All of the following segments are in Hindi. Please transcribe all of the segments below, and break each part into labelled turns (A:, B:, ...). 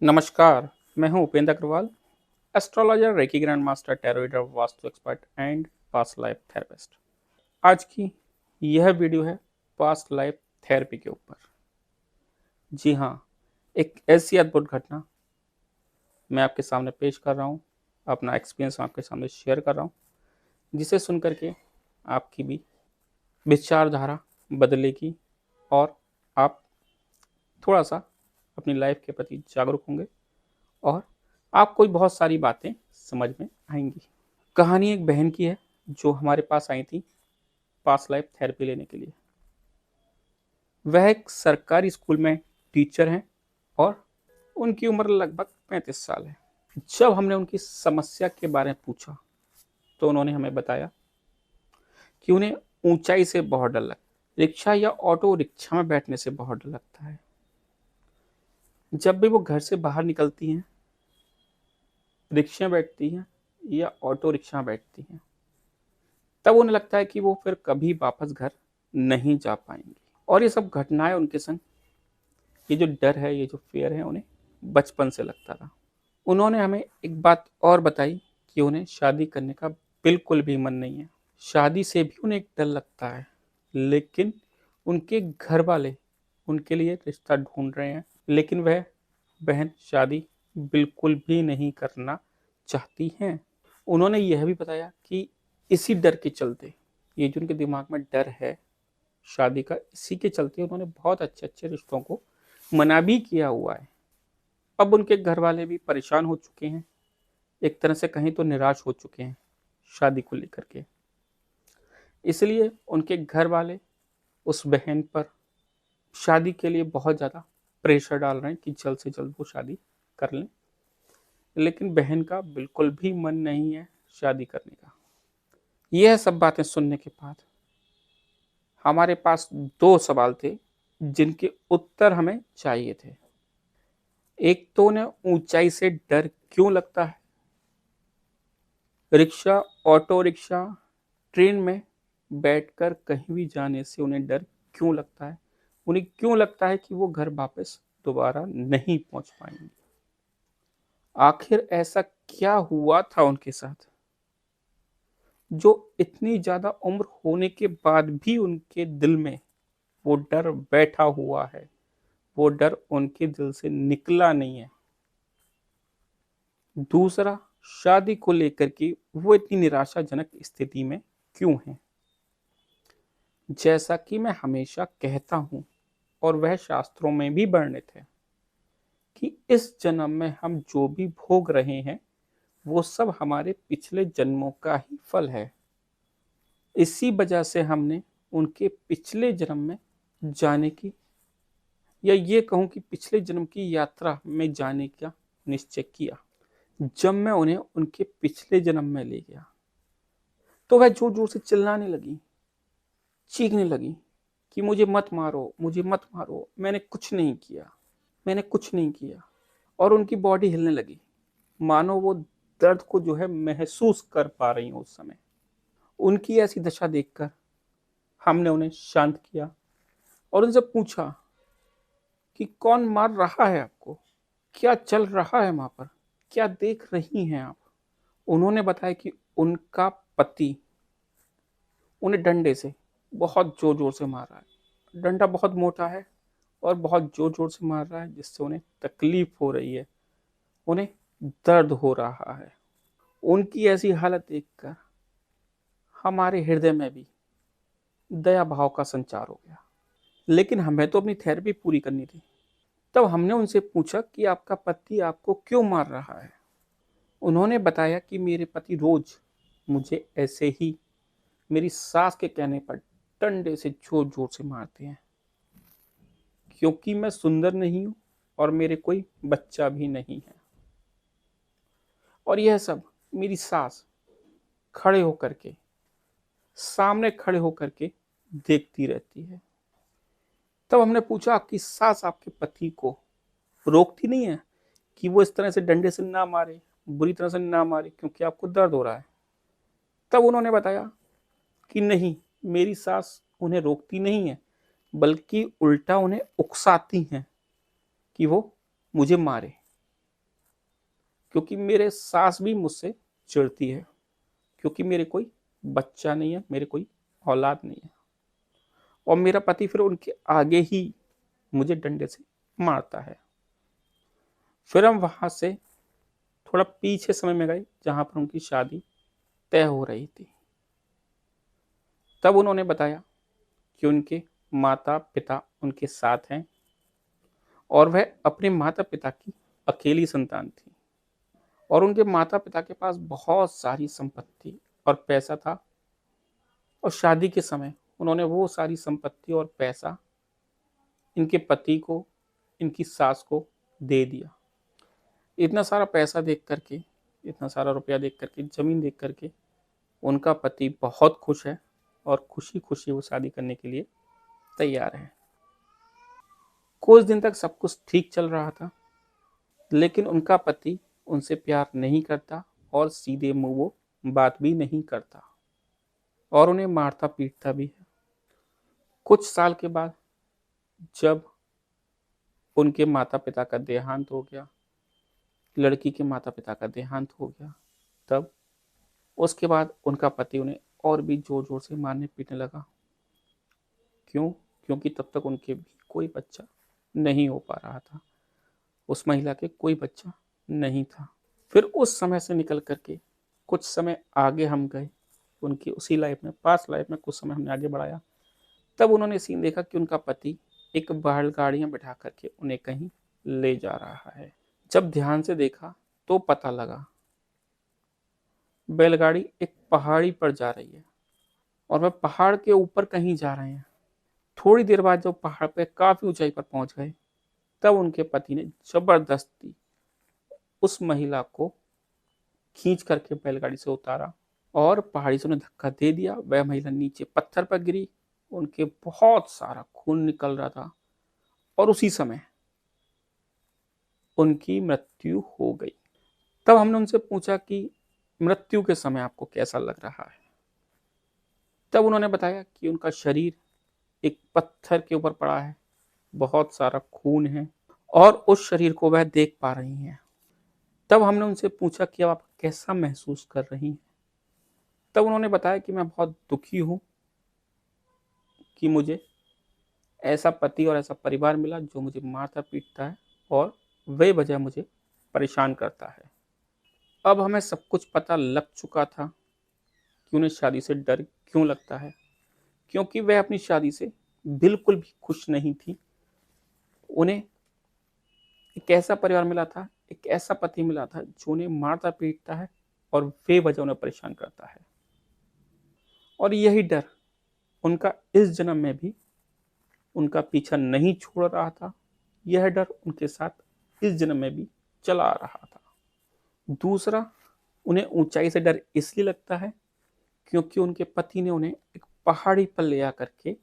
A: नमस्कार, मैं हूं Upendra Agrawal, astrologer, reiki grand master, tarot reader, vastu expert and past life therapist. आज की यह वीडियो है पास्ट लाइफ थेरेपी के ऊपर। जी हाँ, एक ऐसी अद्भुत घटना मैं आपके सामने पेश कर रहा हूँ, अपना एक्सपीरियंस आपके सामने शेयर कर रहा हूँ, जिसे सुन करके आपकी भी विचारधारा बदलेगी और आप थोड़ा सा अपनी लाइफ के प्रति जागरूक होंगे और आपको भी बहुत सारी बातें समझ में आएंगी। कहानी एक बहन की है जो हमारे पास आई थी पास्ट लाइफ थेरेपी लेने के लिए। वह एक सरकारी स्कूल में टीचर हैं और उनकी उम्र लगभग 35 साल है। जब हमने उनकी समस्या के बारे में पूछा तो उन्होंने हमें बताया कि उन्हें ऊंचाई से बहुत डर लगता है। रिक्शा या ऑटो रिक्शा में बैठने से बहुत डर लगता है। जब भी वो घर से बाहर निकलती हैं, रिक्शा में बैठती हैं या ऑटो रिक्शा में बैठती हैं, तब उन्हें लगता है कि वो फिर कभी वापस घर नहीं जा पाएंगी। और ये सब घटनाएं उनके संग, ये जो डर है, ये जो फियर है, उन्हें बचपन से लगता था। उन्होंने हमें एक बात और बताई कि उन्हें शादी करने का बिल्कुल भी मन नहीं है। शादी से भी उन्हें एक डर लगता है, लेकिन उनके घर वाले उनके लिए रिश्ता ढूंढ रहे हैं, लेकिन वह बहन शादी बिल्कुल भी नहीं करना चाहती हैं। उन्होंने यह भी बताया कि इसी डर के चलते, ये जो उनके दिमाग में डर है शादी का, इसी के चलते उन्होंने बहुत अच्छे अच्छे रिश्तों को मना भी किया हुआ है। अब उनके घर वाले भी परेशान हो चुके हैं, एक तरह से कहीं तो निराश हो चुके हैं शादी को लेकर के। इसलिए उनके घर वाले उस बहन पर शादी के लिए बहुत ज़्यादा प्रेशर डाल रहे हैं कि जल्द से जल्द वो शादी कर लें, लेकिन बहन का बिल्कुल भी मन नहीं है शादी करने का। यह सब बातें सुनने के बाद हमारे पास दो सवाल थे जिनके उत्तर हमें चाहिए थे। एक तो उन्हें ऊंचाई से डर क्यों लगता है, रिक्शा, ऑटो रिक्शा, ट्रेन में बैठकर कहीं भी जाने से उन्हें डर क्यों लगता है, उन्हें क्यों लगता है कि वो घर वापस दोबारा नहीं पहुंच पाएंगे। आखिर ऐसा क्या हुआ था उनके साथ जो इतनी ज्यादा उम्र होने के बाद भी उनके दिल में वो डर बैठा हुआ है, वो डर उनके दिल से निकला नहीं है। दूसरा, शादी को लेकर के वो इतनी निराशाजनक स्थिति में क्यों है। जैसा कि मैं हमेशा कहता हूं और वह शास्त्रों में भी वर्णित है कि इस जन्म में हम जो भी भोग रहे हैं वो सब हमारे पिछले जन्मों का ही फल है। इसी वजह से हमने उनके पिछले जन्म में जाने की, या ये कहूं कि पिछले जन्म की यात्रा में जाने का निश्चय किया। जब मैं उन्हें उनके पिछले जन्म में ले गया तो वह जोर जोर से चिल्लाने लगी, चीखने लगी कि मुझे मत मारो, मुझे मत मारो, मैंने कुछ नहीं किया, मैंने कुछ नहीं किया। और उनकी बॉडी हिलने लगी, मानो वो दर्द को जो है महसूस कर पा रही हो उस समय। उनकी ऐसी दशा देखकर हमने उन्हें शांत किया और उनसे पूछा कि कौन मार रहा है आपको, क्या चल रहा है वहां पर, क्या देख रही हैं आप। उन्होंने बताया कि उनका पति उन्हें डंडे से बहुत जोर जोर से मार रहा है। डंडा बहुत मोटा है और बहुत जोर जोर से मार रहा है, जिससे उन्हें तकलीफ हो रही है, उन्हें दर्द हो रहा है। उनकी ऐसी हालत देखकर हमारे हृदय में भी दया भाव का संचार हो गया। लेकिन हमें तो अपनी थेरेपी पूरी करनी थी। तब हमने उनसे पूछा कि आपका पति आपको क्यों मार रहा है। उन्होंने बताया कि मेरे पति रोज मुझे ऐसे ही मेरी सास के कहने पर डंडे से जोर जोर से मारते हैं, क्योंकि मैं सुंदर नहीं हूं और मेरे कोई बच्चा भी नहीं है। और यह सब मेरी सास खड़े होकर के, सामने खड़े होकर के देखती रहती है। तब हमने पूछा, आपकी सास आपके पति को रोकती नहीं है कि वो इस तरह से डंडे से ना मारे, बुरी तरह से ना मारे, क्योंकि आपको दर्द हो रहा है। तब उन्होंने बताया कि नहीं, मेरी सास उन्हें रोकती नहीं है, बल्कि उल्टा उन्हें उकसाती हैं कि वो मुझे मारे। क्योंकि मेरे सास भी मुझसे चिढ़ती है, क्योंकि मेरे कोई बच्चा नहीं है, मेरे कोई औलाद नहीं है, और मेरा पति फिर उनके आगे ही मुझे डंडे से मारता है। फिर हम वहां से थोड़ा पीछे समय में गए, जहां पर उनकी शादी तय हो रही थी। तब उन्होंने बताया कि उनके माता पिता उनके साथ हैं और वह अपने माता पिता की अकेली संतान थी, और उनके माता पिता के पास बहुत सारी संपत्ति और पैसा था, और शादी के समय उन्होंने वो सारी संपत्ति और पैसा इनके पति को, इनकी सास को दे दिया। इतना सारा पैसा देख करके, इतना सारा रुपया देख करके, जमीन देख करके उनका पति बहुत खुश है और खुशी खुशी वो शादी करने के लिए तैयार है। कुछ दिन तक सब कुछ ठीक चल रहा था, लेकिन उनका पति उनसे प्यार नहीं करता और सीधे मुंह वो बात भी नहीं करता और उन्हें मारता पीटता भी है। कुछ साल के बाद जब उनके माता पिता का देहांत हो गया, लड़की के माता पिता का देहांत हो गया, तब उसके बाद उनका पति उन्हें और भी जोर जोर से मारने पीटने लगा। क्यों? क्योंकि तब तक उनके भी कोई बच्चा नहीं हो पा रहा था, उस महिला के कोई बच्चा नहीं था। फिर उस समय से निकल करके कुछ समय आगे हम गए, उनकी उसी लाइफ में, पास्ट लाइफ में कुछ समय हमने आगे बढ़ाया। तब उन्होंने सीन देखा कि उनका पति एक बैलगाड़ियां बैठा करके उन्हें कहीं ले जा रहा है। जब ध्यान से देखा तो पता लगा बैलगाड़ी एक पहाड़ी पर जा रही है और वह पहाड़ के ऊपर कहीं जा रहे हैं। थोड़ी देर बाद जब पहाड़ पे काफी ऊंचाई पर पहुंच गए, तब उनके पति ने जबरदस्ती उस महिला को खींच करके बैलगाड़ी से उतारा और पहाड़ी से उन्हें धक्का दे दिया। वह महिला नीचे पत्थर पर गिरी, उनके बहुत सारा खून निकल रहा था और उसी समय उनकी मृत्यु हो गई। तब हमने उनसे पूछा कि मृत्यु के समय आपको कैसा लग रहा है? तब उन्होंने बताया कि उनका शरीर एक पत्थर के ऊपर पड़ा है, बहुत सारा खून है और उस शरीर को वह देख पा रही हैं। तब हमने उनसे पूछा कि अब आप कैसा महसूस कर रही हैं? तब उन्होंने बताया कि मैं बहुत दुखी हूँ कि मुझे ऐसा पति और ऐसा परिवार मिला जो मुझे मारता पीटता है और वे वजह मुझे परेशान करता है। अब हमें सब कुछ पता लग चुका था कि उन्हें शादी से डर क्यों लगता है, क्योंकि वह अपनी शादी से बिल्कुल भी खुश नहीं थी। उन्हें एक ऐसा परिवार मिला था, एक ऐसा पति मिला था जो उन्हें मारता पीटता है और वे वजह उन्हें परेशान करता है, और यही डर उनका इस जन्म में भी उनका पीछा नहीं छोड़ रहा था। यह डर उनके साथ इस जन्म में भी चला आ रहा था। दूसरा, उन्हें ऊंचाई से डर इसलिए लगता है क्योंकि उनके पति ने उन्हें एक पहाड़ी पर ले आकर के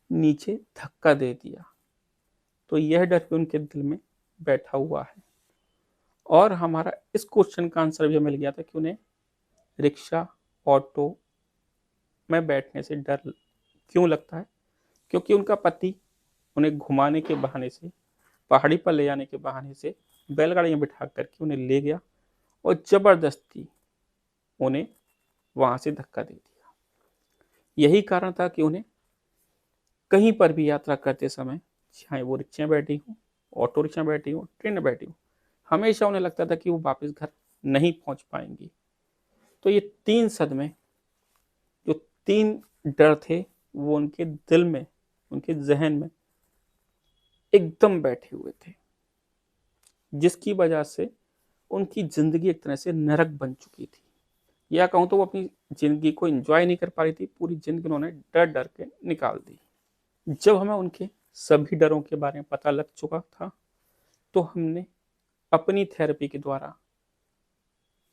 A: नीचे धक्का दे दिया, तो यह डर भी उनके दिल में बैठा हुआ है। और हमारा इस क्वेश्चन का आंसर भी हमें मिल गया था कि उन्हें रिक्शा, ऑटो में बैठने से डर क्यों लगता है, क्योंकि उनका पति उन्हें घुमाने के बहाने से, पहाड़ी पर ले जाने के बहाने से बैलगाड़ी में बिठा करके उन्हें ले गया और जबरदस्ती उन्हें वहां से धक्का दे दिया। यही कारण था कि उन्हें कहीं पर भी यात्रा करते समय, चाहे वो रिक्शा में बैठी हूँ, ऑटो रिक्शा में बैठी हूँ, ट्रेन में बैठी हूँ, हमेशा उन्हें लगता था कि वो वापस घर नहीं पहुंच पाएंगी। तो ये तीन सदमे, जो तीन डर थे, वो उनके दिल में, उनके जहन में एकदम बैठे हुए थे, जिसकी वजह से उनकी जिंदगी एक तरह से नरक बन चुकी थी। या कहूँ तो वो अपनी जिंदगी को एंजॉय नहीं कर पा रही थी, पूरी जिंदगी उन्होंने डर डर के निकाल दी। जब हमें उनके सभी डरों के बारे में पता लग चुका था, तो हमने अपनी थेरेपी के द्वारा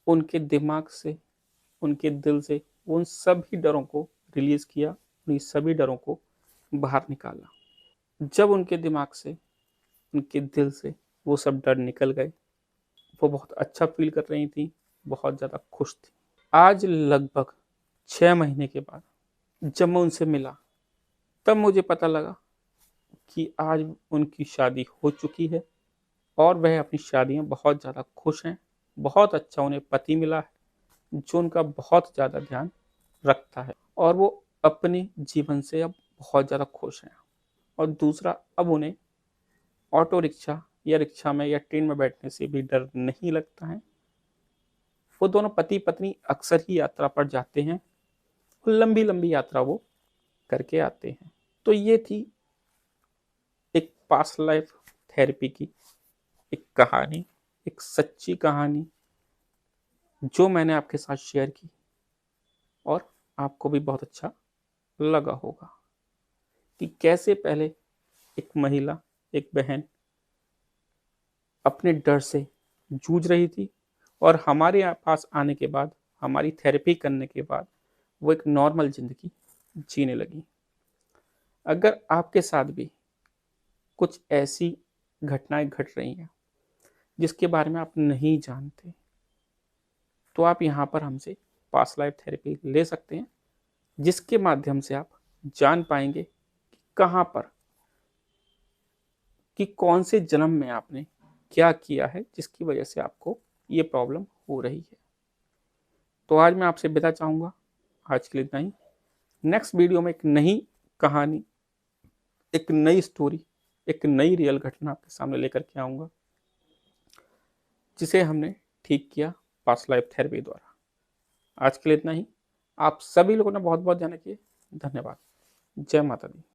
A: उनके दिमाग से, उनके दिल से उन सभी डरों को रिलीज किया, उन सभी डरों को बाहर निकाला। जब उनके दिमाग से, उनके दिल से वो सब डर निकल गए, वो बहुत अच्छा फील कर रही थी, बहुत ज़्यादा खुश थी। आज लगभग 6 महीने के बाद जब मैं उनसे मिला, तब मुझे पता लगा कि आज उनकी शादी हो चुकी है और वह अपनी शादी में बहुत ज़्यादा खुश हैं। बहुत अच्छा उन्हें पति मिला है जो उनका बहुत ज़्यादा ध्यान रखता है और वो अपने जीवन से अब बहुत ज़्यादा खुश हैं। और दूसरा, अब उन्हें ऑटो रिक्शा या रिक्शा में या ट्रेन में बैठने से भी डर नहीं लगता है। वो दोनों पति पत्नी अक्सर ही यात्रा पर जाते हैं, लंबी लंबी यात्रा वो करके आते हैं। तो ये थी एक पास्ट लाइफ थेरेपी की एक कहानी, एक सच्ची कहानी जो मैंने आपके साथ शेयर की और आपको भी बहुत अच्छा लगा होगा कि कैसे पहले एक महिला, एक बहन अपने डर से जूझ रही थी और हमारे पास आने के बाद, हमारी थेरेपी करने के बाद वो एक नॉर्मल ज़िंदगी जीने लगी। अगर आपके साथ भी कुछ ऐसी घटनाएं घट रही हैं जिसके बारे में आप नहीं जानते, तो आप यहाँ पर हमसे पास्ट लाइफ थेरेपी ले सकते हैं, जिसके माध्यम से आप जान पाएंगे कि कहाँ पर, कि कौन से जन्म में आपने क्या किया है जिसकी वजह से आपको ये प्रॉब्लम हो रही है। तो आज मैं आपसे विदा चाहूँगा। आज के लिए इतना ही। नेक्स्ट वीडियो में एक नई कहानी, एक नई स्टोरी, एक नई रियल घटना आपके सामने लेकर के आऊँगा जिसे हमने ठीक किया पास्ट लाइफ थेरेपी द्वारा। आज के लिए इतना ही। आप सभी लोगों ने बहुत बहुत ध्यान रखिए। धन्यवाद। जय माता दी।